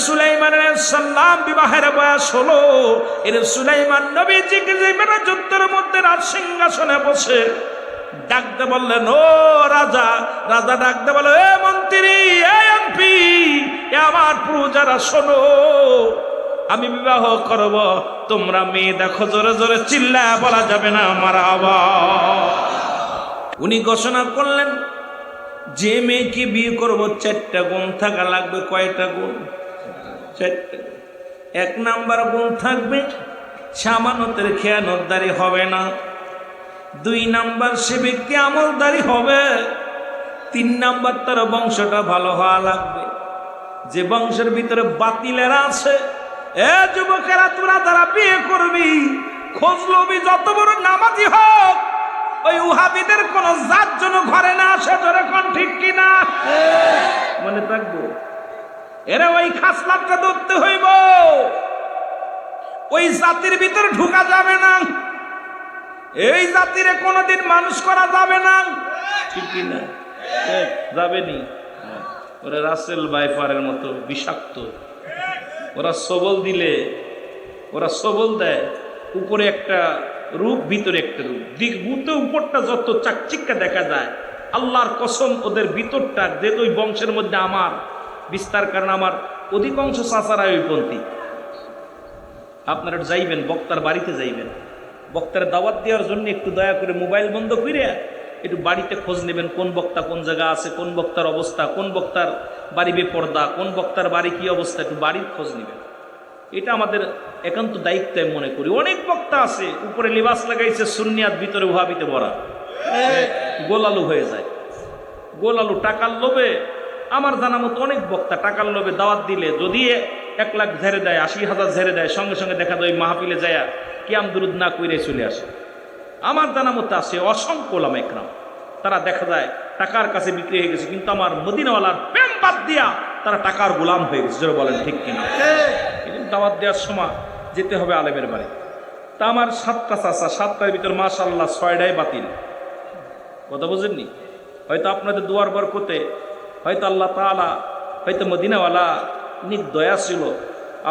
সুলাইমান আলাইহিস সালাম বিবাহের বয়স হলো। এর সুলাইমান নবীজিকে যে যুদ্ধের মধ্যে রাজ সিংহাসনে বসে ডাকতে বললেন, ও রাজা। রাজা ডাকতে বলে, এ মন্ত্রী, এ এমপি, এ আমার প্রজারা শোনো, আমি বিবাহ করব, তোমরা মেয়ে দেখো। জোরে জোরে চিল্লায় বলা যাবে না মারহাবা। উনি ঘোষণা করলেন, যে মেয়েকে বিয়ে করব 4টা গুণ থাকা লাগবে। কয়টা গুণ? 4টা। 1 নাম্বার গুণ থাকবে, সামানতের খেয়ানতদারি হবে না। 2 নাম্বার, সে ব্যক্তি আমলদারি হবে। 3 নাম্বার, তার বংশটা ভালো হওয়া লাগবে। যে বংশের ভিতরে বাতিলেরা আছে, এ যুবকেরা, তোরা তারা বিয়ে করবি, খোঁজ লবি, যত বড় নামাজি হোক, ওই উহাবিদের কোন জাত যেন ঘরে না আসে। ধরে কোন ঠিক কিনা? মনে থাকবো, এরা ওই খাসলাতটা ধরতে হইব। ওই জাতির ভিতরে ঢুকা যাবে না, এই জাতিরে কোনোদিন মানুষ করা যাবে না। ঠিক কিনা? যাবেনি। ওরা রাসেল ভাইপারের মতো বিষাক্ত। ওরা সবল দিলে, ওরা সবল দেয়, উপরে একটা রূপ, ভিতরে একটা রূপ। দিক বুতে উপরটা যত চাকচিক্কা দেখা যায়, আল্লাহর কসম ওদের ভিতরটা, যেহেতু ওই বংশের মধ্যে আমার বিস্তার, কারণ আমার অধিকাংশ চাচারা ওই পন্থী। আপনারা যাইবেন, বক্তার বাড়িতে যাইবেন, বক্তার দাওয়াত দেওয়ার জন্য একটু দয়া করে মোবাইল বন্ধ করে একটু বাড়িতে খোঁজ নেবেন, কোন বক্তা কোন জায়গা আছে, কোন বক্তার অবস্থা, কোন বক্তার বাড়ি বেপর্দা, কোন বক্তার বাড়ি কি অবস্থা, একটু বাড়ির খোঁজ নেবেন। এটা আমাদের একান্ত দায়িত্ব মনে করি। অনেক বক্তা আছে, উপরে লিবাস লাগাইছে সুন্নিয়াত, ভিতরে ওহাবিতে ভরা, গোলালু হয়ে যায়। গোলালু টাকার লোভে, আমার জানা মতো অনেক বক্তা টাকার লোভে দাওয়াত দিলে যদি 1 লাখ ঝেড়ে দেয়, 80,000 ঝেড়ে দেয়, সঙ্গে সঙ্গে দেখা যায় ওই মাহফিলে যায় কিয়াম দুরুদ না কইরে চলে আসে। আমার জানা মতো আছে অসংখ্য ওলামা একরাম, তারা দেখা যায় টাকার কাছে বিক্রি হয়ে গেছে, কিন্তু আমার মদিনাওয়ালার প্রেম বাদ দিয়া তারা টাকার গোলাম হয়ে গেছে। যারা বলেন ঠিক কিনা? দাওয়াত দেওয়ার সময় যেতে হবে আলেমের বাড়ি। তা আমার 7টা চাচা, 7টার ভিতর মাশাআল্লাহ 6টাই বাতিল। কথা বুঝেননি? হয়তো আপনাদের দুয়ার বরকতে, হয়তো আল্লাহ তাআলা, হয়তো মদিনাওয়ালা নির্দয়া ছিল,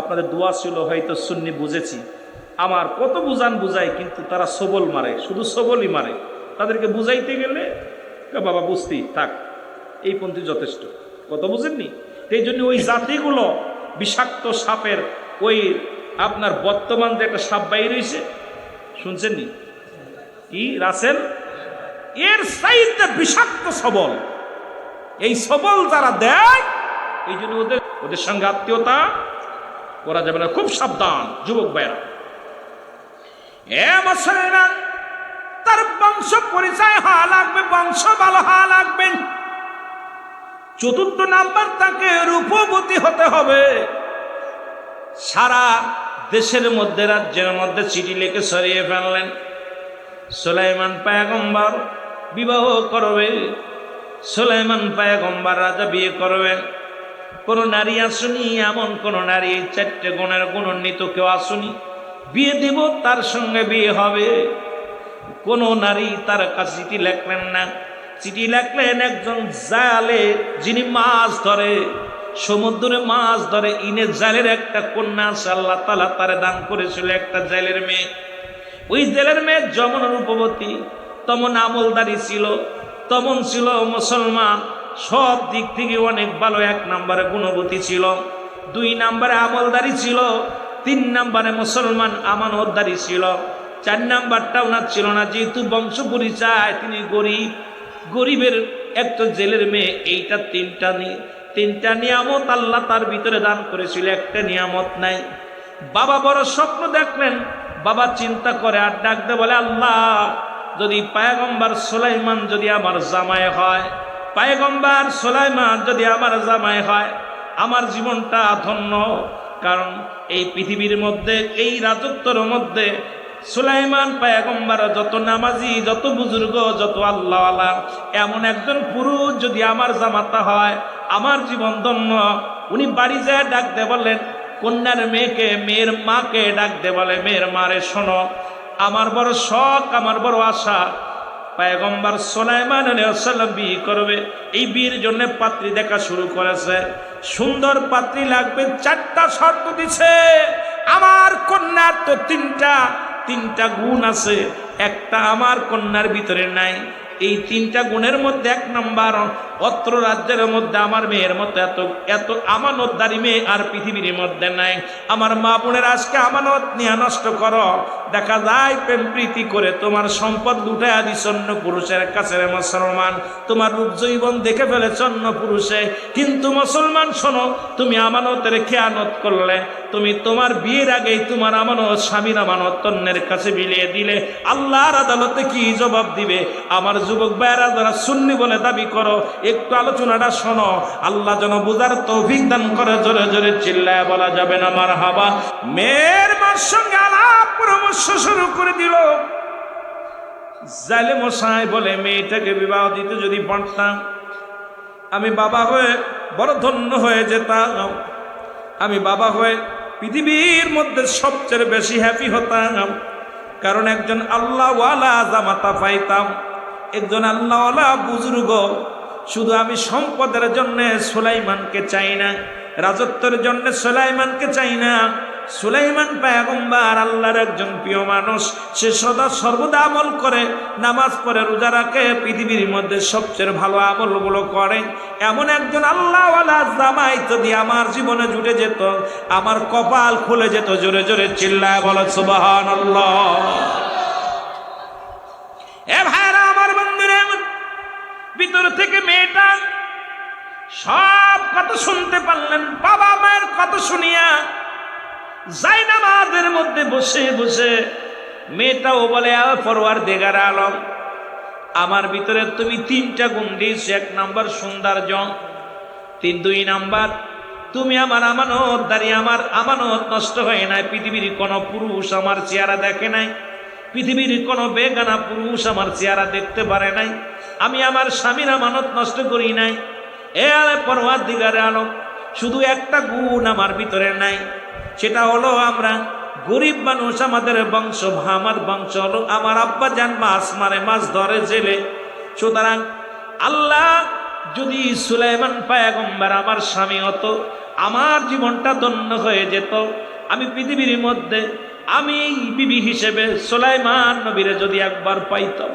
আপনাদের দোয়া ছিল, হয়তো সুন্নি বুঝেছি। আমার কত বুঝাই, কিন্তু তারা সবল মারে, শুধু সবলই মারে। তাদেরকে বুঝাইতে গেলে বাবা বুঝতেই থাক, এই পন্থী যথেষ্ট। কথা বুঝেননি? এই জন্য ওই জাতিগুলো বিষাক্ত সাপের, ওই আপনার বর্তমান যে একটা সাপ বাইর হয়েছে, শুনছেননি? কি রাসেল, এর সাইডটা বিষাক্ত সবল। এই সবল যারা দেয়, এই জন্য ওদের সঙ্গে আত্মীয়তা করা যাবে না। খুব সাবধান যুবক ভাইরা। এ মুসলমান, তার বংশ পরিচয় হওয়া লাগবে, বংশ ভালো হওয়া লাগবে। 4 নাম্বার, তাকে রূপবতী হতে হবে। সারা দেশের মধ্যে, রাজ্যের মধ্যে চিঠি লিখে সরিয়ে ফেললেন, সুলাইমান পয়গম্বর বিবাহ করবে, সুলাইমান পয়গম্বর রাজা বিয়ে করবে। কোন নারী আসুনি, এমন কোন নারী 4টে গুণের গুণান্বিত কেউ আসুনি, বিয়ে দেব, তার সঙ্গে বিয়ে হবে। কোন নারী তার কাছে চিঠি লেখলেন না। চিঠি লেখলেন একজন জালে, যিনি মাছ ধরে, সমুদ্রে মাছ ধরে, ইনে জালের একটা কন্যা আছে, আল্লাহ তাআলা তারে দান করেছিল, একটা জেলের মেয়ে। ওই জেলের মেয়ে যেমন রূপবতী, তেমন আমলদারি ছিল, তেমন ছিল মুসলমান, সব দিক থেকে অনেক ভালো। 1 নম্বরে গুণবতী ছিল, 2 নম্বরে আমলদারি ছিল, 3 নম্বরে মুসলমান আমানতদারি ছিল, 4 নাম্বারটা ওনার ছিল না, যেহেতু বংশ পরিচয় তিনি গরিব, গরিবের একটা জেলের মেয়ে। এইটা 3টা নিয়ামত আল্লাহ তার ভিতরে দান করেছিল, একটা নিয়ামত নাই। বাবা বড় স্বপ্ন দেখলেন, বাবা চিন্তা করে আর ডাকতে বলে, আল্লাহ, যদি পয়গম্বর সুলাইমান যদি আমার জামাই হয়, পয়গম্বর সুলাইমান যদি আমার জামাই হয়, আমার জীবনটা ধন্য। কারণ এই পৃথিবীর মধ্যে, এই রাজত্বের মধ্যে সুলাইমান পয়গম্বর যত নামাজি, যত বুজুর্গ, যত আল্লাহওয়ালা, এমন একজন পুরুষ যদি আমার জামাতা হয়, আমার জীবন ধন্য। উনি বাড়ি যায় ডাকতে বললেন, কন্যার মেয়েকে, মেয়ের মাকে ডাকতে বলে, মেয়ের মারে, শোনো, আমার বড় শখ, আমার বড় আশা, পয়গম্বর সুলাইমান আলাইহিস সালাম বিয়ে করবে। এই বিয়ের জন্য পাত্রী দেখা শুরু করেছে। সুন্দর পাত্রী লাগবে, 4টা শর্ত দিছে। আমার কন্যার তো তিনটা গুণ আছে, একটা আমার কন্যার ভিতরে নাই। এই 3টা গুণের মধ্যে 1 নাম্বার, অত্র রাজ্যের মধ্যে আমার মেয়ের মতো এত আমানতদারি মেয়ে আর পৃথিবীর মধ্যে নাই। আমার মা বোনের আজকে আমানত নিয়ে নষ্ট করো, দেখা যায় প্রেম প্রীতি করে তোমার সম্পদ লুটাইয়া দিস অন্য পুরুষের কাছে। মুসলমান, তোমার রূপ জৈবন দেখে ফেলেছ অন্য পুরুষে, কিন্তু মুসলমান শোনো, তুমি আমানতের খেয়ানত করলে, তুমি তোমার বিয়ের আগেই তোমার আমানত, স্বামীর আমানত অন্যের কাছে বিলিয়ে দিলে, আল্লাহর আদালতে কি জবাব দিবে? আমার যুবক ভাইয়েরা যারা সুন্নি বলে দাবি করো, একটু আলোচনাটা শোনো, আল্লাহ যেন বুঝার তৌফিক দান করে। জোরে জোরে চিল্লায় বলা যাবে না মারহাবা। মেয়ের মার সঙ্গে আলাপ পরামর্শ শুরু করে দিল। জালে মশাই বলে, মেয়েটাকে বিবাহ দিতে যদি পারতাম, আমি বাবা হয়ে বড় ধন্য হয়ে যেতাম। আমি বাবা হয়ে পৃথিবীর মধ্যে সবচেয়ে বেশি হ্যাপি হতাম, কারণ একজন আল্লাহওয়ালা জামাতা পাইতাম, একজন আল্লাহওয়ালা বুজুর্গ। শুধু আমি সম্পদের জন্য সুলাইমানকে চাই না, রাজত্বের জন্য সুলাইমানকে চাই না। সুলাইমান পয়গম্বর আল্লাহর একজন প্রিয় মানুষ, সে সদা সর্বদা আমল করে, নামাজ পড়ে, রোজা রাখে, পৃথিবীর মধ্যে সবচেয়ে ভালো আমলগুলো করে। এমন একজন আল্লাহওয়ালা জামাই যদি আমার জীবনে জুটে যেত, আমার কপাল খুলে যেত। জোরে জোরে চিল্লায় বলো সুবহানাল্লাহ। এ ভাইরা আমার, বন্ধুরা, ভিতর থেকে মেয়েটা সব কথা শুনতে পারলেন। বাবা মায়ের কথা শুনিয়া জায়নামাজের মধ্যে বসে বসে মেয়েটাও বলে, পরওয়ারদিগার আলম, আমার ভিতরে তুমি 3টা গুণ দিয়েছো। 1 নাম্বার সৌন্দর্য, 2 নাম্বার তুমি আমার আমানতদারি, আমার আমানত নষ্ট হয় নাই। পৃথিবীর কোনো পুরুষ আমার চেহারা দেখে নাই, পৃথিবীর কোনো বেগানা পুরুষ আমার চেহারা দেখতে পারে নাই। আমি আমার স্বামীর আমানত নষ্ট করি নাই। এ পরওয়ারদিগার আলম, শুধু একটা গুণ আমার ভিতরে নাই, সেটা হলো আমরা গরিব মানুষ, আমাদের বংশ, আমার বংশ হলো, আমার আব্বা যান মাছ মারে, মাছ ধরে জেলে। সুতরাং আল্লাহ যদি সুলাইমান পয়গম্বর আমার স্বামী হতো, আমার জীবনটা ধন্য হয়ে যেত। আমি পৃথিবীর মধ্যে আমি বিবি হিসেবে সুলাইমান নবীরে যদি একবার পাইতাম,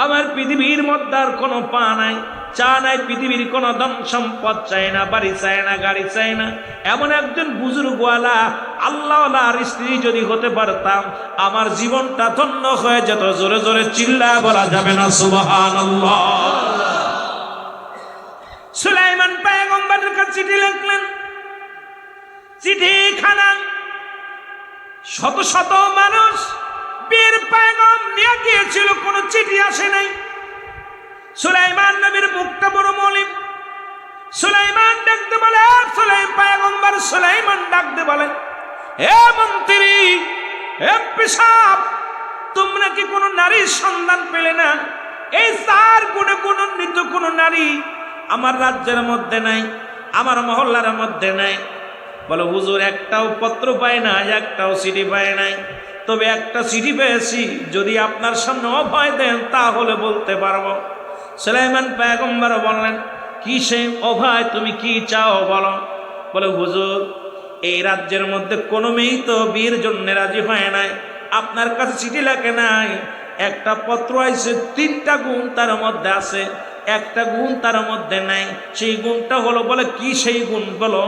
আমার পৃথিবীর মধ্যে আর কোনো পা নাই, চা নাই, পৃথিবীর কোনো ধন সম্পদ চাই না, বাড়ি চাই না, গাড়ি চাই না। এমন একজন বুজুর্গওয়ালা আল্লাহওয়ালার স্ত্রী যদি হতে পারতাম, আমার জীবনটা ধন্য হয়ে যেত। জোরে জোরে চিল্লায় বলা যাবে না সুবহানাল্লাহ। সুলাইমান পয়গম্বরের কাছে চিঠি লিখলেন। চিঠিখানা শত শত মানুষ বীর পয়গম নিয়ে গিয়েছিল, কোনো চিঠি আসে নাই। সুলাইমান নবীর মুখটা বড় মলিন। সুলাইমান ডাকতে বলে, সুলাইমান পয়গম্বর সুলাইমান ডাকতে বলেন, হে মন্ত্রী, হে পেশাব, তোমরা কি কোনো নারীর সন্ধান পেলে না? এই 4 গুণে গুণান্বিত কোনো নারী আমার রাজ্যের মধ্যে নাই, আমার মহল্লার মধ্যে নাই। বলো, হুজুর, একটাও পত্র পায় না, একটাও চিঠি পায় নাই। তবে একটা চিঠি পেয়েছি, যদি আপনার সামনে অভয় দেন তাহলে বলতে পারবো। সুলাইমান পয়গম্বর বললেন, কি সেই অভয়, তুমি কি চাও বলো। বলে, হুজুর, এই রাজ্যের মধ্যে কোনো মেয়েই তো বিয়ের জন্য রাজি হয় নাই, আপনার কাছে চিঠি লেখে নাই, একটা পত্র আইছে, 3টা গুণ তার মধ্যে আছে, একটা গুণ তার মধ্যে নাই। সেই গুণটা হলো, বলে কি সেই গুণ বলো।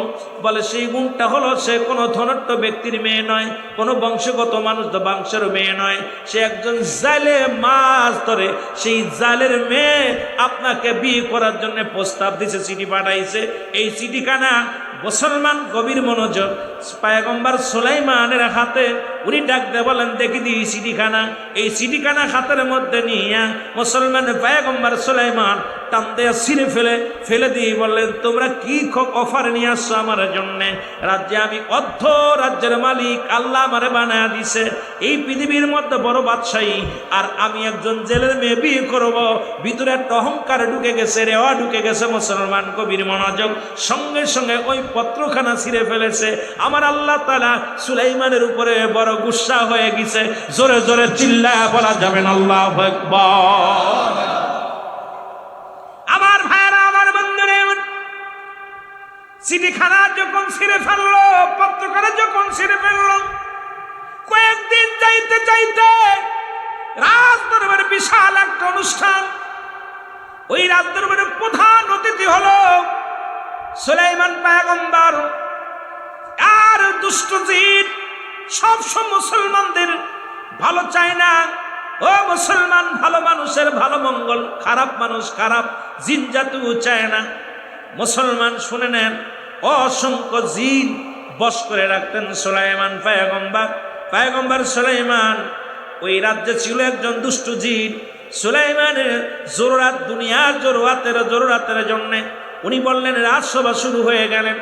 বলে, সেই গুণটা হলো, সে কোনো ধনাঢ্য ব্যক্তির মেয়ে নয়, কোনো বংশগত মানুষ বংশের মেয়ে নয়, সে একজন জালে মাছ ধরে, সেই জালের মেয়ে আপনাকে বিয়ে করার জন্য প্রস্তাব দিছে, চিঠি পাঠাইছে। এই চিঠিখানা মুসলমান গভীর মনোযোগ, পয়গম্বর সুলাইমানের হাতে উনি ডাকতে বলেন, দেখি দিই চিঠিখানা। এই চিঠিখানা হাতের মধ্যে নিয়ে মুসলমান পয়গম্বর সুলাইমান টান দিয়ে ছিঁড়ে ফেলে দিয়ে বললেন, তোমরা কি অফার নিয়ে আসছো আমার জন্যে? রাজ্যে আমি অর্ধ রাজ্যের মালিক, আল্লাহ আমারে বানায় দিছে, এই পৃথিবীর মধ্যে বড় বাদশাহী, আর আমি একজন জেলের মেয়ে বিয়ে করব। ভিতরে একটা অহংকার ঢুকে গেছে, রেওয়া ঢুকে গেছে। মুসলমান কবির মনোযোগ, সঙ্গে সঙ্গে ওই পত্রখানা ছিঁড়ে ফেলেছে। আমার আল্লাহ তাআলা সুলাইমানের উপরে বড় গুসা হয়ে গেছে। জোরে জোরে চিল্লায় বলা যাবেন আল্লাহু আকবার। আমার ভাইরা, আমার বন্ধুরা, চিঠিখানা যখন ছিঁড়ে ফেললো, পত্রখানা যখন ছিঁড়ে ফেললো, কয়েকদিন যাইতে যাইতে রাজদরবারে বিশাল একটা অনুষ্ঠান। ওই রাজদরবারের প্রধান অতিথি হলো সুলাইমান পয়গম্বর। আর দুষ্ট জিন সবসময় মুসলমানদের ভালো চায় না। ও মুসলমান, ভালো মানুষের ভালো মঙ্গল, খারাপ মানুষ খারাপ, জিন জাতিও চায় না। মুসলমান শুনে নেন, অসংখ্য জিন বশ করে রাখতেন সুলাইমান পয়গম্বর। পয়গম্বর সুলাইমান ওই রাজ্যে ছিল একজন দুষ্ট জিন। সুলাইমানের জরুরাত, দুনিয়ার জরুরাতের জন্য উনি বললেন, রাজসভা শুরু হয়ে গেলেন।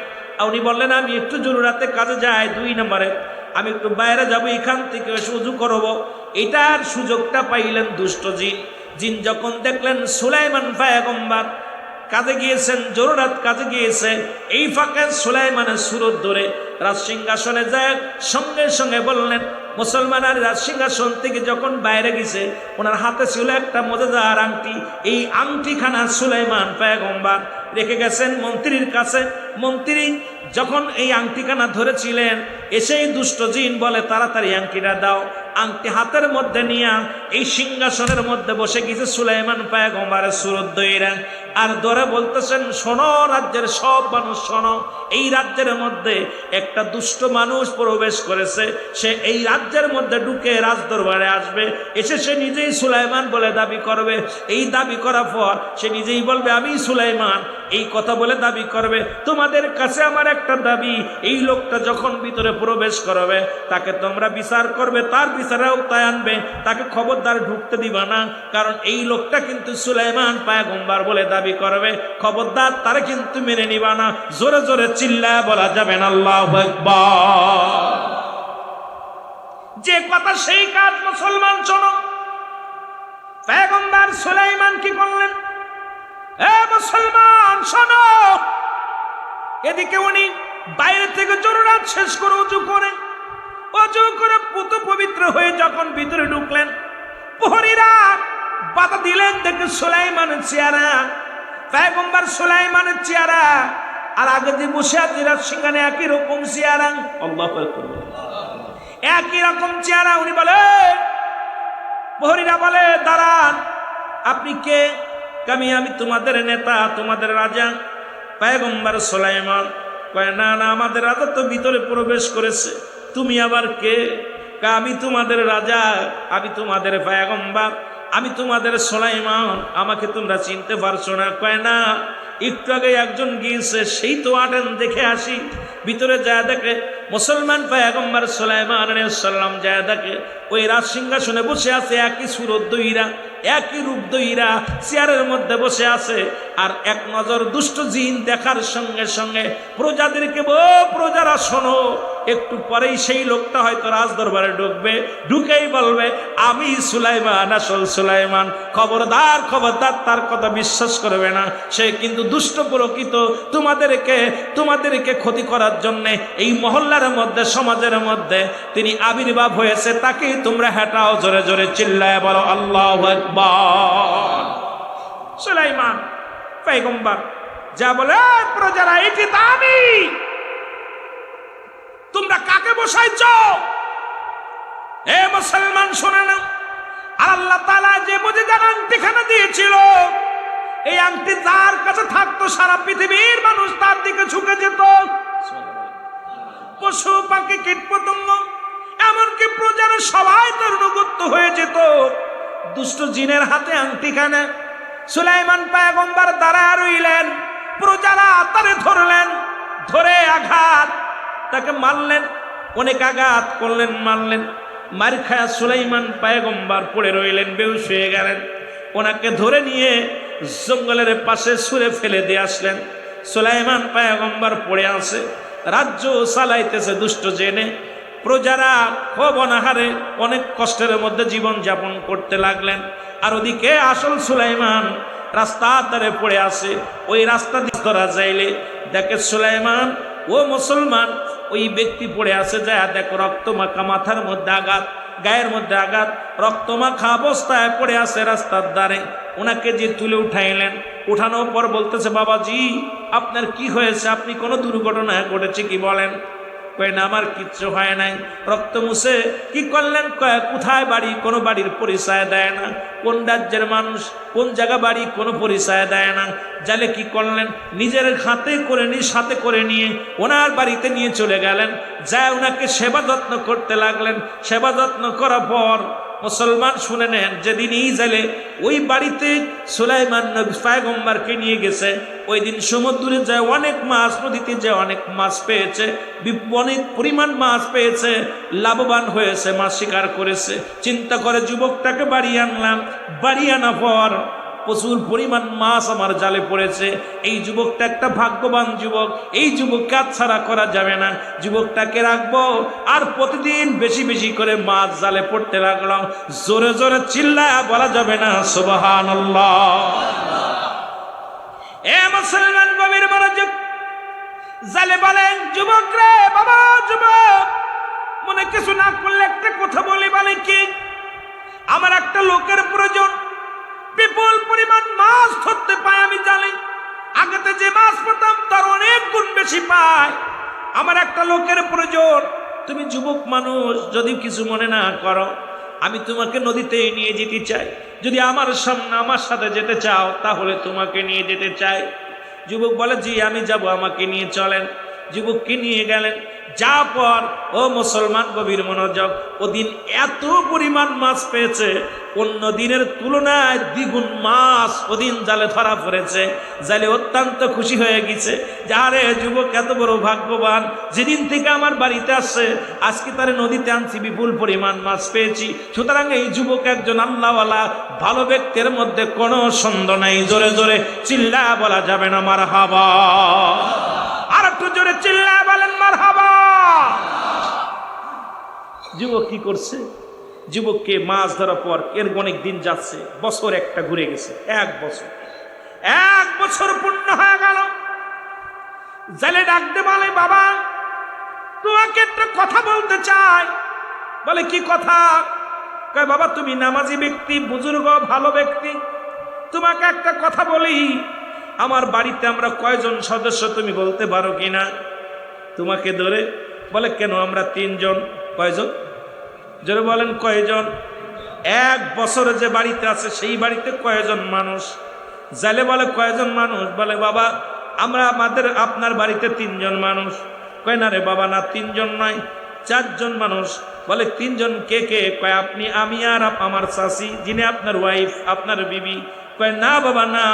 উনি বললেন, আমি একটু জরুরাতে কাজে যাই, 2 নম্বরে আমি একটু বাইরে যাব, এখান থেকে উজু করবো। এটার সুযোগটা পাইলেন দুষ্ট জিন। জিন যখন দেখলেন সুলাইমান পয়গম্বর কাজে গিয়েছেন, জরুরাত কাজে গিয়েছে, এই ফাঁকে সুলাইমানের সুরত ধরে রাজসিংহাসনে যায় সঙ্গে সঙ্গে বললেন, মুসলমান আর রাজসিংহাসন থেকে যখন বাইরে গেছে, ওনার হাতে ছিল একটা মজাদার আংটি। এই আংটিখানা সুলাইমান পয়গম্বর রেখে গেছেন মন্ত্রীর কাছে। মন্ত্রী যখন এই আংটিখানা ধরেছিলেন, এসেই দুষ্ট জিন বলে, তাড়াতাড়ি আংটিটা দাও। আংটি হাতের মধ্যে নিয়ে এই সিংহাসনের মধ্যে বসে গেছে সুলাইমান পয়গম্বরের সুরত দইরা। আর ধরে বলতেছেন, শোনো রাজ্যের সব মানুষ শোনো, এই রাজ্যের মধ্যে একটা দুষ্ট মানুষ প্রবেশ করেছে। সে এই রাজ্যের মধ্যে ঢুকে রাজদরবারে আসবে, এসে সে নিজেই সুলাইমান বলে দাবি করবে। এই দাবি করার পর সে নিজেই বলবে, আমি সুলাইমান, এই কথা বলে দাবি করবে। তোমাদের কাছে আমার একটা দাবি, এই লোকটা যখন ভিতরে প্রবেশ করবে তাকে তোমরা বিচার করবে, তার বিচারে আওতায় আনবে, তাকে খবরদার ঢুকতে দিবা না। কারণ এই লোকটা কিন্তু সুলাইমান পয়গম্বর বলে দাবি করবে, খবরদার তারে কিন্তু মেনে নিবা না। জোরে জোরে চিল্লায় বলা যাবে না আল্লাহু আকবার। যে কথা সেই কাজ, মুসলমান শোনো। পয়গম্বর সুলাইমান কি করলেন? এ মুসলমান শোনো, এদিকে উনি বাইরে থেকে জরুরাত শেষ করে অজু করে পুত পবিত্র হয়ে যখন ভিতরে ঢুকলেন, প্রহরীরা বাধা দিলেন। দেখে সুলাইমানের চেহারা, পয়গম্বর সুলাইমানের চেহারা আর আগে যে বসে আছে রাজসিংহাসনে একই রকম চেহারা, আল্লাহু আকবার, একই রকম চেহারা। উনি বলে, প্রহরীরা বলে, দাঁড়ান, আপনি কে? আমি তোমাদের নেতা, তোমাদের রাজা। পয়গম্বর সুলাইমান কয়, না না, আমাদের রাজা তো ভিতরে প্রবেশ করেছে, তুমি আবার কে? আমি তোমাদের রাজা, আমি তোমাদের পয়গম্বর, আমি তোমাদের সুলাইমান, আমাকে তোমরা চিনতে পারছো না? কয় না, একটু আগে একজন গিয়েছে, সেই তো আটেন, দেখে আসি। ভিতরে যায় দেখে মুসলমান পয়গম্বর সুলাইমান আলাইহিস সালাম যায় দেখে ওই রাজসিংহাসনে বসে আছে, একই সুরত দইরা, একই রূপ দইরা চেয়ারের মধ্যে বসে আছে। আর এক নজর দুষ্ট জিন দেখার সঙ্গে সঙ্গে প্রজাদেরকে, প্রজারা শোনো, একটু পরেই সেই লোকটা হয়তো রাজদরবারে ঢুকবে, ঢুকেই বলবে, আমি সুলাইমান, আসল সুলাইমান। খবরদার খবরদার, তার কথা বিশ্বাস করবে না, সে কিন্তু দুষ্ট প্রকৃত। তোমাদেরকে ক্ষতি করার জন্যে এই মহল্লার মধ্যে, সমাজের মধ্যে তিনি আবির্ভাব হয়েছে, তাকেই তোমরা হেঁটাও। জোরে জোরে চিল্লায় বলো আল্লাহু আকবার। সুলাইমান পয়গম্বর যা বলে, প্রজারা এটি তো আমি, তোমরা কাকে বসাইছ? এ মুসলমান শোনে না, আর আল্লাহ তাআলা যে মুজিজার আংটিখানা দিয়েছিল, এই আংটি যার কাছে থাকতো সারা পৃথিবীর মানুষ তার দিকে ঝুঁকে যেত। পশু পাখি কীট পতঙ্গ এমনকি প্রজারা সবাই তার অনুগত হয়ে যেত। দুষ্ট জিনের হাতে আংটিখানা। সুলাইমান পয়গম্বর দাঁড়ায় রইলেন, প্রজারা তারে ধরলেন, ধরে আঘাত, তাকে মারলেন, অনেক আঘাত করলেন, মারলেন। মার খায়া সুলাইমান পয়গম্বর পড়ে রইলেন, বেহুশ হয়ে গেলেন। ওনাকে ধরে নিয়ে জঙ্গলের পাশে ছুঁড়ে ফেলে দিয়ে আসলেন। সুলাইমান পয়গম্বর পড়ে আছে, রাজ্য চালাইতেছে দুষ্ট জেনে। প্রজারা খুব অনাহারে অনেক কষ্টের মধ্যে জীবন যাপন করতে লাগলেন। আর ওদিকে আসল সুলাইমান রাস্তার ধারে পড়ে আছে। ওই রাস্তা দিয়ে ধরা যাইলে দেখে সুলাইমান, ও মুসলমান, ওই ব্যক্তি পড়ে আছে, যা দেখো রক্ত মাখা, মাথার মধ্যে আঘাত, গায়ের মধ্যে আঘাত, রক্ত মাখা অবস্থায় পড়ে আছে রাস্তার ধারে। ওনাকে যে তুলে উঠাইলেন, উঠানোর পর বলতেছে, বাবাজি আপনার কি হয়েছে, আপনি কোনো দুর্ঘটনা ঘটেছে কি বলেন? কয় না, আমার কিচ্ছু হয় নাই। রক্ত মুছে কি করলেন? কয় কোথায় বাড়ি, কোনো বাড়ির পরিচয় দেয় না, কোন রাজ্যের মানুষ, কোন জায়গা বাড়ি, কোনো পরিচয় দেয় না। জালে কি করলেন? নিজের হাতে করে নিয়ে, সাথে করে নিয়ে ওনার বাড়িতে নিয়ে চলে গেলেন, যা ওনাকে সেবা যত্ন করতে লাগলেন। সেবা যত্ন করার পর মুসলমান শুনে নেন, যেদিন এই জালে ওই বাড়িতে সুলাইমান নবী পয়গম্বরকে নিয়ে গেছে, ওই দিন সমুদ্রে যায় অনেক মাছ, নদীতে যে অনেক মাছ পেয়েছে, অনেক পরিমাণ মাছ পেয়েছে, লাভবান হয়েছে, মাছ শিকার করেছে। চিন্তা করে যুবকটাকে বাড়ি আনলাম, বাড়ি আনার পর প্রচুর পরিমাণ মাছ আমার জালে পড়েছে। এই যুবকটা একটা ভাগ্যবান যুবক, এই যুবককে হাতছাড়া করা যাবে না, যুবকটাকে রাখবো। আর প্রতিদিন বেশি বেশি করে মাছ জালে পড়তে লাগলাম। জোরে জোরে চিল্লায়া বলা যাবে না সুবহানাল্লাহ? এ মুসলমান গভীর মনোযোগ, জালে বলেন, যুবক রে, বাবা যুবক, মনে কিছু না করলে একটা কথা বলি, বলে কি, আমার একটা লোকের প্রয়োজন, বিপুল পরিমাণ মাছ ধরতে পাই আমি জানি, আগেতে যে মাছ পেতাম তার অনেক গুণ বেশি পাই, আমার একটা লোকের প্রয়োজন। তুমি যুবক মানুষ, যদি কিছু মনে না করো, আমি তোমাকে নদীতে নিয়ে যেতে চাই। যদি আমার সামনে আমার সাথে যেতে চাও তাহলে তোমাকে নিয়ে যেতে চাই। যুবক বলে, জি আমি যাব, আমাকে নিয়ে চলেন। যুবককে নিয়ে গেলেন। যা পর ও মুসলমান গভীর মনোযোগ, ওদিন এত পরিমাণ মাছ পেয়েছে, অন্য দিনের তুলনায় দ্বিগুণ মাছ ওদিন জালে ধরা পড়েছে। জালে অত্যন্ত খুশি হয়ে গেছে, যারে যুবক এত বড় ভাগ্যবান, যেদিন থেকে আমার বাড়িতে আসছে আজকে তারে নদীতে আনছি, বিপুল পরিমাণ মাছ পেয়েছি। সুতরাং এই যুবক একজন আল্লাহওয়ালা ভালো ব্যক্তির মধ্যে কোনো সন্দেহ নাই। জোরে জোরে চিল্লা বলা যাবে না মারহাবা? আর একটু জোরে চিল্লা বলেন মারহাবা। যুবক কি করছে? যুবককে মাছ ধরার পর এর অনেক দিন যাচ্ছে, বছর একটা ঘুরে গেছে, এক বছর পূর্ণ হয়ে গেল। জালে ডাকতে বলে, বাবা তোমাকে একটা কথা বলতে চাই। বলে, কি কথা? কয়, বাবা তুমি নামাজি ব্যক্তি, বুজুর্গ ভালো ব্যক্তি, তোমাকে একটা কথা বলি। আমার বাড়িতে আমরা কয়জন সদস্য তুমি বলতে পারো কিনা? তোমাকে ধরে বলে, কেন আমরা 3 জন। কয়জন? জোরে বলেন, কয়জন? এক বছরে যে বাড়িতে আছে সেই বাড়িতে কয়জন মানুষ? জালে বলে, কয়জন মানুষ? বলে, বাবা আমরা আপনার বাড়িতে 3 জন মানুষ। কয়, না রে বাবা, না 3 জন নয়, 4 জন মানুষ। বলে, 3 জন কে কে? কয়, আপনি, আমি আর আমার চাচি, যিনি আপনার ওয়াইফ, আপনার বিবি। কয়, না বাবা না,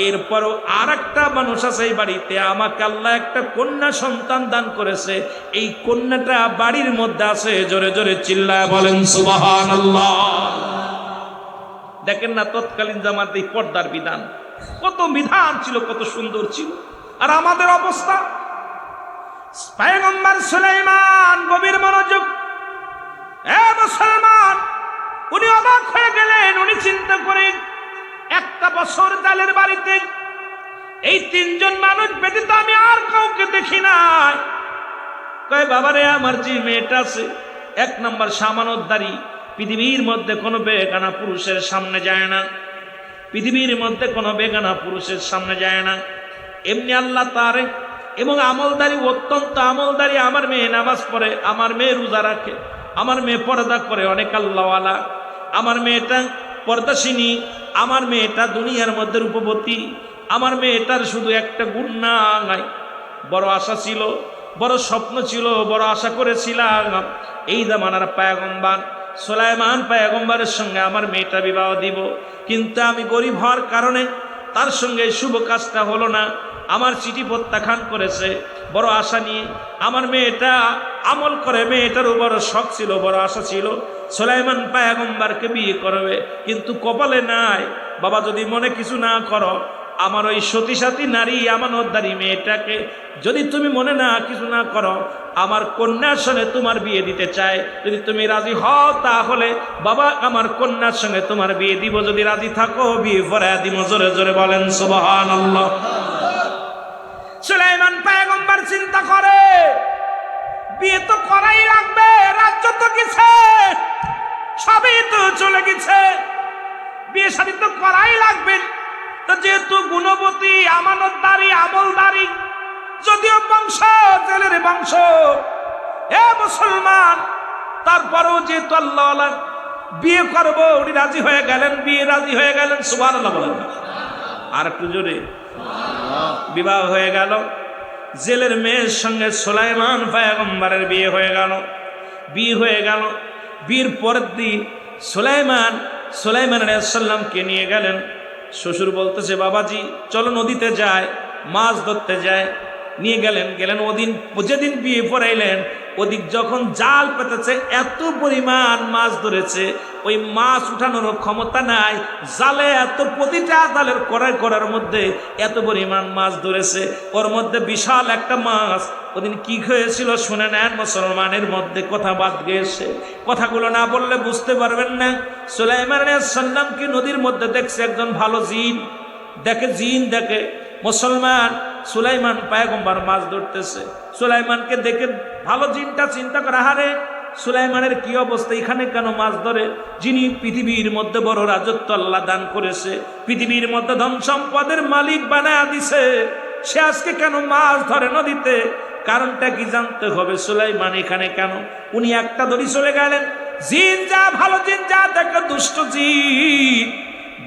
এরপরও আর একটা মানুষ আছে এই বাড়িতে, আমাকে আল্লাহ একটা কন্যা সন্তান দান করেছে, এই কন্যাটা বাড়ির মধ্যে আছে। জোরে জোরে চিল্লায় বলেন সুবহানাল্লাহ। দেখেন না তৎকালীন জামাতে পর্দার বিধান, কত বিধান ছিল, কত সুন্দর ছিল। আর আমাদের অবস্থা, পয়গম্বর সুলাইমান, গভীর মনোযোগ, এ মুসলমান, উনি অবাক হয়ে গেলেন। উনি চিন্তা করেন, একটা বছর জালের বাড়িতে এই 3 জন মানুষ ব্যতীত আমি আর কাউকে দেখি নাই। কয়, বাবারে আমার যে মেয়েটা আছে, 1 নম্বর সামানতদারি, পৃথিবীর মধ্যে কোনো বেগানা পুরুষের সামনে যায় না, পৃথিবীর মধ্যে কোনো বেগানা পুরুষের সামনে যায় না। এমনি আল্লাহ তারে, এবং আমলদারি, অত্যন্ত আমলদারি। আমার মেয়ে নামাজ পড়ে, আমার মেয়ে রোজা রাখে, আমার মেয়ে পর্দা করে, অনেক আল্লাহওয়ালা। আমার মেয়েটা পর্দাসিনী, আমার মেয়েটা দুনিয়ার মধ্যে রূপবতী। আমার মেয়েটার শুধু একটা গুণ নাই, বড় আশা ছিল, বড় স্বপ্ন ছিল, বড় আশা করেছিলাম এই জামানার পয়গম্বর সুলাইমান পয়গম্বরের সঙ্গে আমার মেয়েটা বিবাহ দিব, কিন্তু আমি গরিব হওয়ার কারণে তার সঙ্গে শুভ কাজটা হলো না। আমার চিঠি প্রত্যাখ্যান করেছে। বড় আশা নিয়ে আমার মেয়েটা আমল করে, মেয়েটারও বড় শখ ছিল, বড় আশা ছিল সুলাইমান পয়গম্বরকে বিয়ে করবে, কিন্তু কপালে নাই। বাবা যদি মনে কিছু না করো, আমার ওই সতী সাথী নারী আমানতদারি মেয়েটাকে যদি তুমি মনে না কিছু না করো, আমার কন্যার সঙ্গে তোমার বিয়ে দিতে চাই। যদি তুমি রাজি হও তাহলে বাবা আমার কন্যার সঙ্গে তোমার বিয়ে দিব, যদি রাজি থাকো বিয়ে পড়ায়া দিব। জোরে জোরে বলেন সুবহানাল্লাহ। সুলাইমান পয়গম্বর চিন্তা করে, বিয়ে তো করাই লাগবে, রাজ্য তো গেছে, সবই তো চলে গেছে, বিয়ে শাদী তো করাই লাগবে। তো যেহেতু গুণবতী, আমানতদারি, আমলদারি, যদিও বংশ জেলের বংশ, এ মুসলমান, তারপরেও যেহেতু আল্লাহ বিয়ে করবো উনি রাজি হয়ে গেলেন, বিয়ে রাজি হয়ে গেলেন। সুবহানাল্লাহ বলেন। আর একটু জোরে। বিবাহ হয়ে গেল, জেলের মেয়ের সঙ্গে সুলাইমান পয়গম্বরের বিয়ে হয়ে গেল। বিয়ে হয়ে গেল, বিয়ের পরের দিন সুলাইমান আলাইহিস সালামকে নিয়ে গেলেন। শ্বশুর বলতেছে, বাবাজি চলো নদীতে যায়, মাছ ধরতে যায়। নিয়ে গেলেন। ওদিন যেদিন বিয়ে পড়াইলেন, ওদিক যখন জাল পেতেছে, এত পরিমাণ মাছ ধরেছে, ওই মাছ উঠানোর ক্ষমতা নাই। জালে এত, প্রতিটা জালের করার মধ্যে এত পরিমাণ মাছ ধরেছে। ওর মধ্যে বিশাল একটা মাছ ওদিন কি হয়েছিল শুনে নেন। মুসলমানের মধ্যে কথা বাদ গিয়েছে, কথাগুলো না বললে বুঝতে পারবেন না। সুলাইমান আলাইহিস সালাম কি নদীর মধ্যে দেখছে একজন ভালো জিন দেখে মুসলমান সুলাইমান পয়গম্বর মাছ ধরতেছে। সুলাইমানকে দেখে ভালো জিনটা চিন্তা করে, হারে সুলাইমানের কি অবস্থা, এখানে কেন মাছ ধরে? যিনি পৃথিবীর মধ্যে বড় রাজত্ব আল্লাহ দান করেছে, পৃথিবীর মধ্যে ধন সম্পদের মালিক বানায় দিছে, সে আজকে কেন মাছ ধরে নদীতে? কারণটা কি জানতে হবে। সুলাইমান এখানে কেন? উনি একটা ধরি চলে গেলেন। জিন যা, ভালো জিন যা দেখে দুষ্ট জিন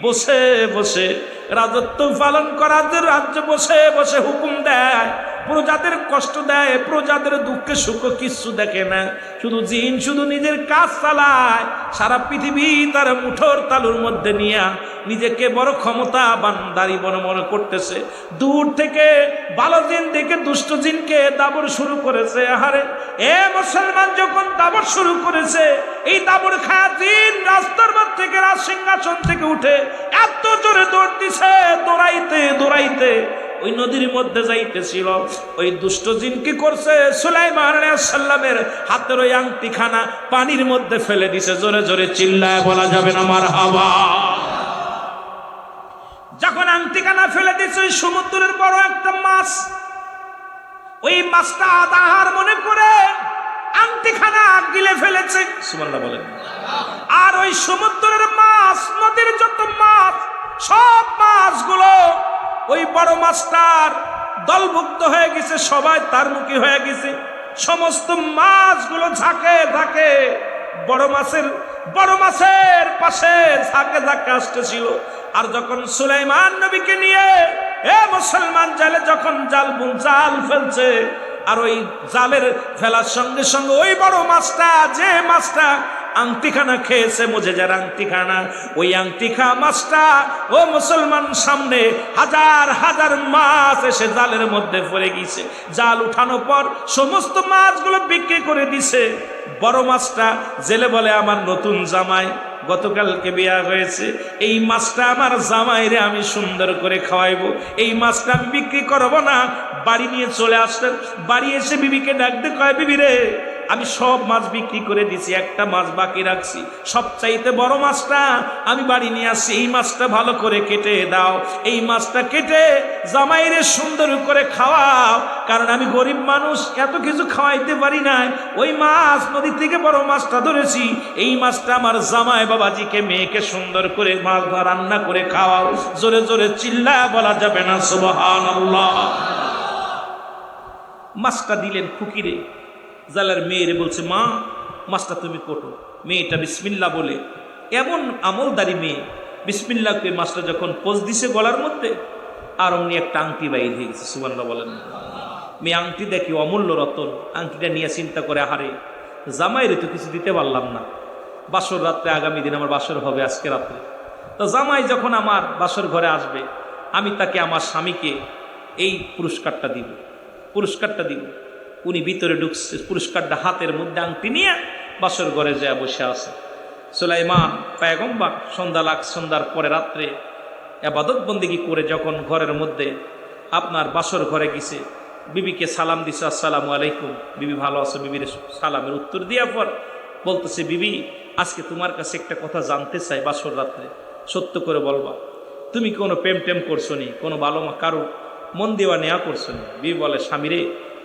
বসে বসে রাজত্ব পালন করার রাজ্য বসে বসে হুকুম দেয়, প্রজাদের কষ্ট দেয়, প্রজাদের দুঃখে সুখ কিচ্ছু দেখে না। শুধু জিন শুধু নিজের কাজ চালায়, সারা পৃথিবী তার মুঠোর তালুর মধ্যে নিয়ে নিজেকে বড় ক্ষমতা বান্দারি মনে করতেছে। দূর থেকে ভালো জিন দেখে দুষ্ট জিনকে দাবর শুরু করেছে। আহারে এ মুসলমান, যখন দাবর শুরু করেছে, এই দাবর খায়া জিন রাস্তার মধ্যে থেকে, রাজ সিংহাসন থেকে উঠে এত জোরে দৌড় দিছে, দৌড়াইতে ওই নদীর মধ্যে যাইতেছিল। ওই দুষ্ট জিন কি করছে, সুলাইমান আলাইহিস সালামের হাতের ওই আংটিখানা পানির মধ্যে ফেলে দিছে। জোরে জোরে চিল্লায় বলা যাবে না মারহাবা। যখন আংটিখানা ফেলে দিছে, ওই সমুদ্রের বড় একটা মাছ, ওই মাছটা আহার মনে করে আংটিখানা গিলে ফেলেছে। সুবহানাল্লাহ বলেন। আর ওই সমুদ্রের মাছ, নদীর যত মাছ, সব মাছগুলো ওই বড় মাছটার দলভুক্ত হয়ে গেছে, সবাই তার মুখী হয়ে গেছে। সমস্ত মাছগুলো ঝাঁকে বড় মাছের পাশে ঝাঁকে আসতেছিল। আর যখন সুলাইমান নবীকে নিয়ে মুসলমান জালে যখন জাল ফেলছে, আর ওই জালের ফেলার সঙ্গে সঙ্গে ওই বড় মাছটা, যে মাছটা আংটিখানা খেয়েছে, মুজেজার আংটিখানা, ওই আংটিখা মাছটা ও মুসলমান সামনে হাজার মাছ এসে জালের মধ্যে পড়ে গেছে। জাল উঠানোর পর সমস্ত মাছগুলো বিক্রি করে দিছে। বড় মাছটা জেলে বলে, আমার নতুন জামাই গতকালকে বিয়া হয়েছে, এই মাছটা আমার জামাইরে আমি সুন্দর করে খাওয়াইবো, এই মাছটা আমি বিক্রি করবো না। বাড়ি নিয়ে চলে আসলেন। বাড়ি এসে বিবিকে ডাকতে কয়, বিবি রে, আমি সব মাছ বিক্রি করে দিছি, একটা মাছ বাকি রাখছি, সবচাইতে বড় মাছটা আমি বাড়ি নিয়ে আসছি, এই মাছটা ভালো করে কেটে দাও, এই মাছটা কেটে জামাইরে সুন্দর করে খাওয়াও, কারণ আমি গরিব মানুষ, এত কিছু খাওয়াইতে পারি না। ওই মাছ নদী থেকে বড় মাছটা ধরেছি, এই মাছটা আমার জামাই বাবাজিকে, মেয়েকে সুন্দর করে মাছ রান্না করে খাওয়াও। জোরে জোরে চিল্লায় বলা যাবে না সুবহানাল্লাহ। মাছটা দিলেন খুকিরে। জালের মেয়েরে বলছে, মা মাছটা তুমি কোটো। মেয়েটা বিসমিল্লাহ বলে, এমন আমলদারি মেয়ে, বিসমিল্লাহ করে মাছটা যখন পোজ দিছে গলার মধ্যে, আর অমনি একটা আংটি বাইর হয়ে গেছে। সুবহানাল্লাহ বলেন। মেয়ে আংটি দেখি অমূল্য রতন, আংটিটা নিয়ে চিন্তা করে, হারে জামাইরে তো কিছু দিতে পারলাম না, বাসর রাত্রে, আগামী দিন আমার বাসর হবে আজকে রাত্রে, তো জামাই যখন আমার বাসর ঘরে আসবে, আমি তাকে, আমার স্বামীকে এই পুরস্কারটা দিব। উনি ভিতরে ঢুকছে, পুরস্কারটা হাতের মধ্যে আংটি নিয়ে বাসর ঘরে যায় বসে আছে। সুলাইমান পয়গম্বর সন্ধ্যার পরে রাত্রে ইবাদত বন্দেগী করে যখন ঘরের মধ্যে আপনার বাসর ঘরে গেছে, বিবিকে সালাম দিছে, আসসালামু আলাইকুম, বিবি ভালো আছো? বিবির সালামের উত্তর দেওয়ার পর বলতেছে, বিবি আজকে তোমার কাছে একটা কথা জানতে চাই, বাসর রাত্রে সত্য করে বলবা, তুমি কোনো প্রেম টেম করছো নি, কোনো ভালো কারো মন দেওয়া নেওয়া করছো নি? বিবি বলে, স্বামীরে,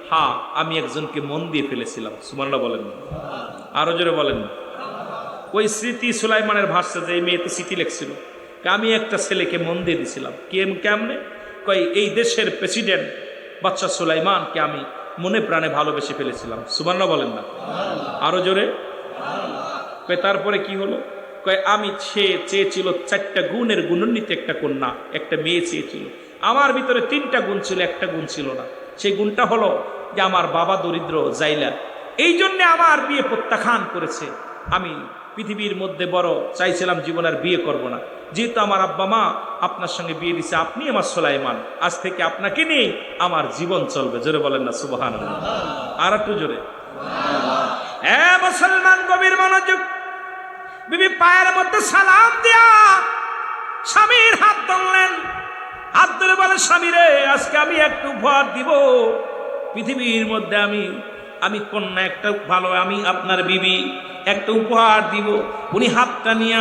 হ্যাঁ আমি একজনকে মন দিয়ে ফেলেছিলাম। সুবহানাল্লাহ বলেন। আরো জোরে বলেন। ওই স্মৃতি সুলাইমানের ভাষা, যে এই মেয়ে তো স্মৃতি লেখছিল, আমি একটা ছেলেকে মন দিয়ে দিছিলাম। কেমনে? কই এই দেশের প্রেসিডেন্ট বাদশাহ সুলাইমানকে আমি মনে প্রাণে ভালোবেসে ফেলেছিলাম। সুবহানাল্লাহ বলেন না? আরো জোরে। কই তারপরে কি হলো? কয় আমি চেয়েছিল 4টা গুণের গুণান্বিত একটা কন্যা, একটা মেয়ে চেয়েছিল। আমার ভিতরে 3টা গুণ ছিল, একটা গুণ ছিল না। সেই গুণটা হলো যে আমার বাবা দরিদ্র জাইলা, এই জন্যে আমার বিয়ে প্রত্যাখ্যান করেছে। আমি পৃথিবীর মধ্যে বড় চাইছিলাম জীবন আর বিয়ে করব না। যেহেতু আমার আব্বা মা আপনার সঙ্গে বিয়ে দিছে, আপনি আমার সুলাইমান, আজ থেকে আপনাকে নিয়ে আমার জীবন চলবে। জোরে বলেন না সুবহানাল্লাহ? আর একটু জোরে। মুসলমান গভীর মনোযোগ। বিবি পায়ের মধ্যে সালাম দিয়া স্বামীর হাত ধরলেন। হাত ধরে বলে, স্বামী রে, আজকে আমি একটু উপহার দিব পৃথিবীর মধ্যে। আমি কন্যা একটা ভালো, আমি আপনার বিবি একটা উপহার দিব। উনি হাতটা নিয়ে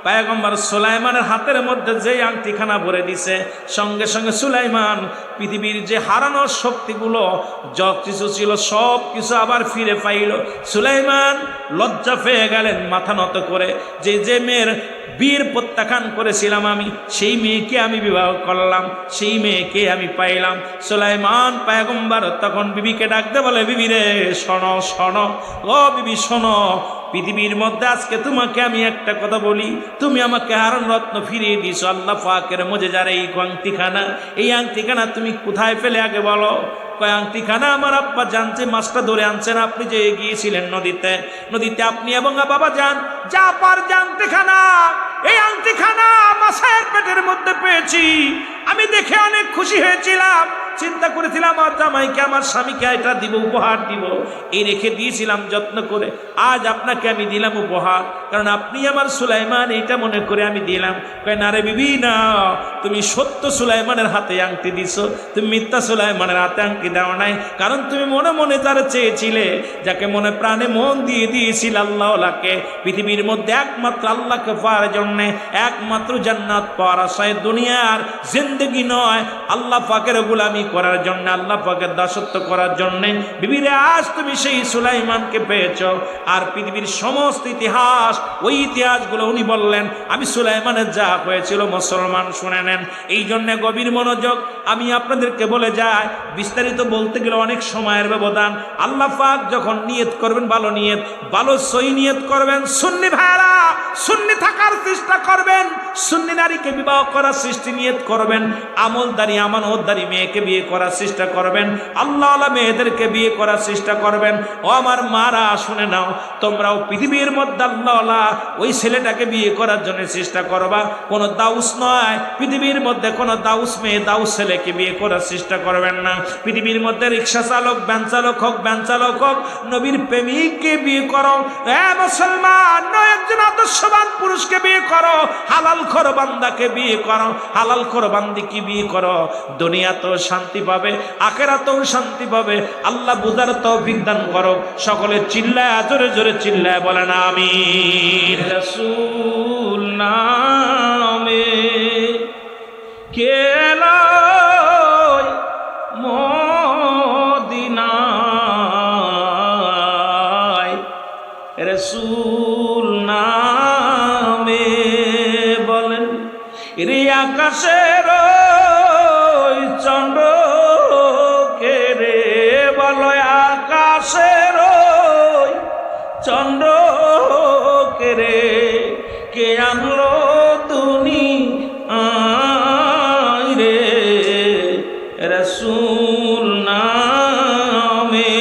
পয়গম্বর সুলাইমানের হাতের মধ্যে যে আংটিখানা ভরে দিছে, সঙ্গে সঙ্গে সুলাইমান পৃথিবীর যে হারানোর শক্তিগুলো যা কিছু ছিল সব কিছু আবার ফিরে পাইল। সুলাইমান লজ্জা পেয়ে গেলেন, মাথা নত করে, যে মেয়ের বীর প্রত্যাখ্যান করেছিলাম আমি, সেই মেয়েকে আমি বিবাহ করলাম, সেই মেয়েকে আমি পাইলাম। সুলাইমান পয়গম্বর তখন বিবিকে ডাকতে বলে, বিবি রে শোনো শোনো, ও বিবি শোনো, পৃথিবীর মধ্যে আজকে তোমাকে আমি একটা কথা বলি, তুমি আমাকে হারান রত্ন ফিরিয়ে দিয়েছো আল্লাহ পাকের মুজিজার এই আংটিখানা। এই আংটিখানা তুমি কোথায় পেলে আগে বলো? কয় আংটিখানা আমার আব্বা জানছে, মাছটা ধরে আনছেন আপনি যে গিয়েছিলেন নদীতে আপনি এবং বাবা যান যা পার আংটিখানা, এই আংটিখানা মাছের পেটের মধ্যে পেয়েছি। আমি দেখে অনেক খুশি হয়েছিলাম, চিন্তা করেছিলাম আমার জামাইকে, আমার স্বামীকে এটা দিব, উপহার দিব, এই রেখে দিয়েছিলাম যত্ন করে। আজ আপনাকে আমি দিলাম উপহার, কারণ আপনি আমার সুলাইমান, এইটা মনে করে আমি দিলাম। কয় না রে বিবি না, তুমি সত্য সুলাইমানের হাতে আংটি দিছো, তুমি মিথ্যা সুলাইমানের হাতে আংটি দাও নাই। কারণ তুমি মনে মনে যারা চেয়েছিলে, যাকে মনে প্রাণে মন দিয়ে দিয়েছিল আল্লাহকে, পৃথিবীর মধ্যে একমাত্র আল্লাহকে পাওয়ার জন্যে, একমাত্র জান্নাত পাওয়ার আশায়, দুনিয়ার জিন্দেগি নয়, আল্লাহ পাকের গোলামি করার জন্য, আল্লাহ পাকের দাসত্ব করার জন্য বিবিরে আজ তুমি সেই সুলাইমানকে পেয়েছ। আর পৃথিবীর সমস্ত ইতিহাস, ওই ইতিহাসগুলো উনি বললেন। আমি সুলাইমানের যা হয়েছিল মুসলমান শুনে নেন। এই জন্য গভীর মনোযোগ। আমি আপনাদেরকে বলে যাই, বিস্তারিত বলতে গেলে অনেক সময়ের ব্যবধান। আল্লাহ পাক যখন নিয়ত করবেন, ভালো নিয়ত, ভালো সই নিয়ত করবেন। সুন্নি ভাইরা সুন্নি থাকার চেষ্টা করবেন, সুন্নি নারীকে বিবাহ করার সৃষ্টি নিয়ত করবেন, আমলদারি আমানতদারি মেয়েকে বিয়ে করার চেষ্টা করবেন, আল্লাহ মেয়েদেরকে বিয়ে করার চেষ্টা করবেন। ও আমার মারা শুনে নাও, তোমরাও পৃথিবীর মধ্যে আল্লাহ ওই ছেলেটাকে বিয়ে করার জন্য চেষ্টা করবা। কোনো দাউস নয়, পৃথিবীর মধ্যে কোনো দাউস মেয়ে দাউস ছেলেকে বিয়ে করার চেষ্টা করবেন না। পৃথিবীর মধ্যে রিক্সা চালক, ভ্যান চালক হোক, নবীর প্রেমিককে বিয়ে করো। মুসলমান নয়, একজন আদর্শবান পুরুষকে বিয়ে করো, হালাল খোর বান্দাকে বিয়ে করো, হালাল খোর বান্দিকে বিয়ে করো। দুনিয়াতেও শান্তি পাবে, আখিরাতেও শান্তি পাবে। আল্লাহ বুঝার তৌফিক দান করো। সকলে চিল্লায়, জোরে জোরে চিল্লায় বলেন আমিন। রাসূল নামে কেলয় মদিনায়, রাসূল নামে বলেন রে আকাশের চন্দ্র কে রে, বলো আকাশের চন্দ্র কে রে, কে আনলো তুমি আই রে, রাসূল নামে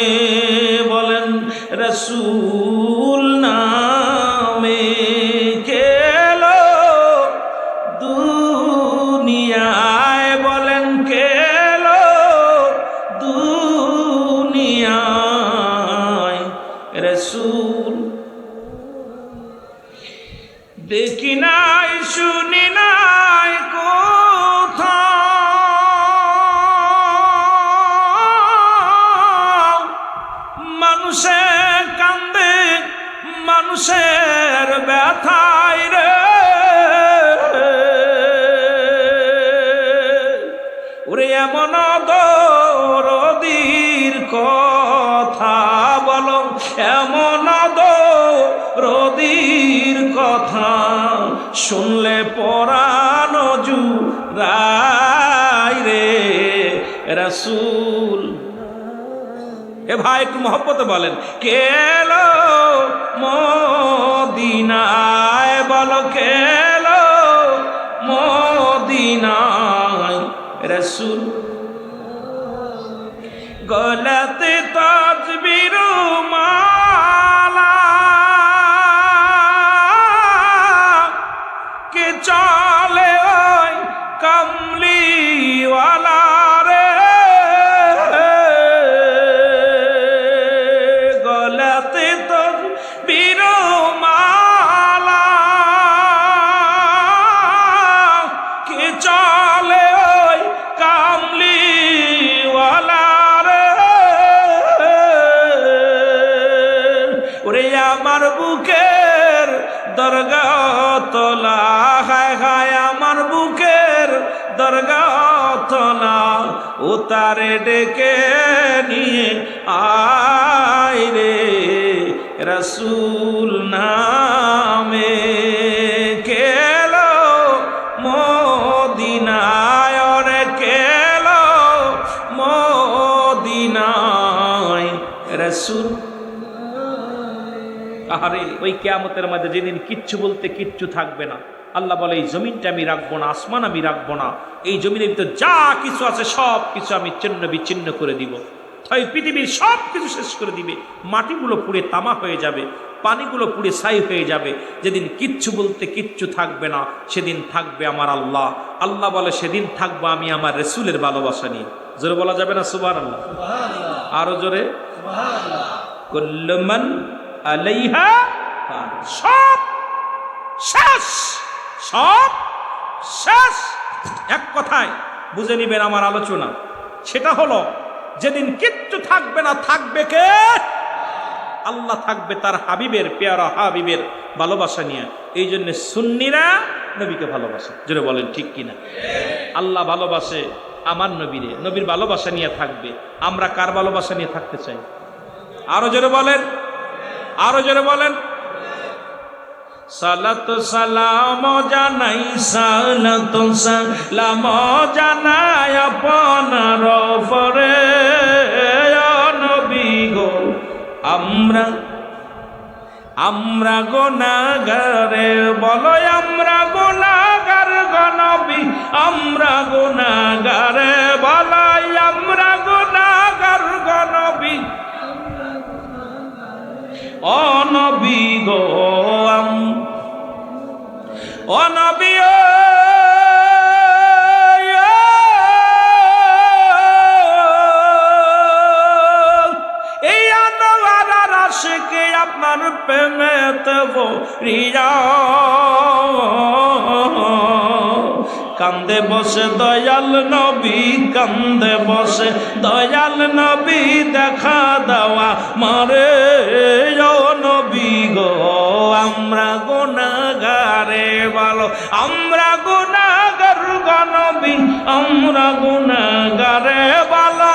বলেন, রাসূল নামে কেলো দুনিয়ায়, বলেন কেলো দুনিয়ায়, রাসূল দেখি নাই শুনি নাই কোথাও, মানুষের কান্দে মানুষের ব্যথায় রে, ওরে এমন দরদির কথা বলো, এমন দরদির কথা শুনলে পরানো জুড়াই রে রাসূল। এ ভাই একটু মহব্বতে বলেন, কেলো মদিনায়, বলো কেলো মদিনায় রাসূল। গলাতে তাজবীর মালা কে চলে ওই কামলিওয়ালা রে, গলাতে তাজবীর মালা কে চলে ওই কামলিওয়ালা। আমার বুকের দরগা তোলা, হায় হায় আমার বুকের দরগা তোলা, ও তারে ডেকে নিয়ে আয় রে রাসূল নামে কেলো মদিনায়, রে কেলো মদিনায় রাসূল। আরে ওই কিয়ামতের মধ্যে যেদিন কিচ্ছু বলতে কিচ্ছু থাকবে না, আল্লাহ বলে এই জমিনটা আমি রাখবো না, আসমান আমি রাখবো না, এই জমিনের ভিতর যা কিছু আছে সব কিছু আমি ছিন্ন বিচ্ছিন্ন করে দিব। তাই পৃথিবীর সব কিছু শেষ করে দিবে, মাটিগুলো পুড়ে তামা হয়ে যাবে, পানিগুলো পুড়ে ছাই হয়ে যাবে। যেদিন কিচ্ছু বলতে কিচ্ছু থাকবে না, সেদিন থাকবে আমার আল্লাহ। আল্লাহ বলে সেদিন থাকবো আমি আমার রাসূলের ভালোবাসা নিয়ে। জোরে বলা যাবে না সুবহানাল্লাহ? আরো জোরে সুবহানাল্লাহ। কুল্লু মান আলাইহা ফান, সব শেষ, সব শেষ। এক কথায় বুঝে নিবেন আমার আলোচনা, সেটা হলো যেদিন কিচ্ছু থাকবে না, থাকবে কে? আল্লাহ থাকবে তার হাবিবের, পেয়ারা হাবিবের ভালোবাসা নিয়ে। এই জন্য সুন্নিরা নবীকে ভালোবাসে। জোরে বলেন ঠিক কিনা? আল্লাহ ভালোবাসে আমার নবীরে, নবীর ভালোবাসা নিয়ে থাকবে। আমরা কার ভালোবাসা নিয়ে থাকতে চাই? আরো জোরে বলেন, আরো জোরে বলেন। সালাত সালাম জানাই, সালাত সালাম জানাই আপনার উপরে নবী গো। আমরা গুনাহগারে, বলো আমরা গুনাহগার গো নবী, আমরা গুনাহগারে, বলো আমরা গুনাহগার গো নবী। ও নবী গো, ও নবী, এই আনোয়ার আশিকে আপনার প্রেমেতে ভরিয়া কান্দে বসে দয়াল নবী, কান্দে বসে দয়াল নবী, দেখা দেওয়া মারে ও নবী গো। আমরা গুনাহগারে, বলো আমরা গুনাহগার গো নবী, আমরা গুনাহগারে, বলো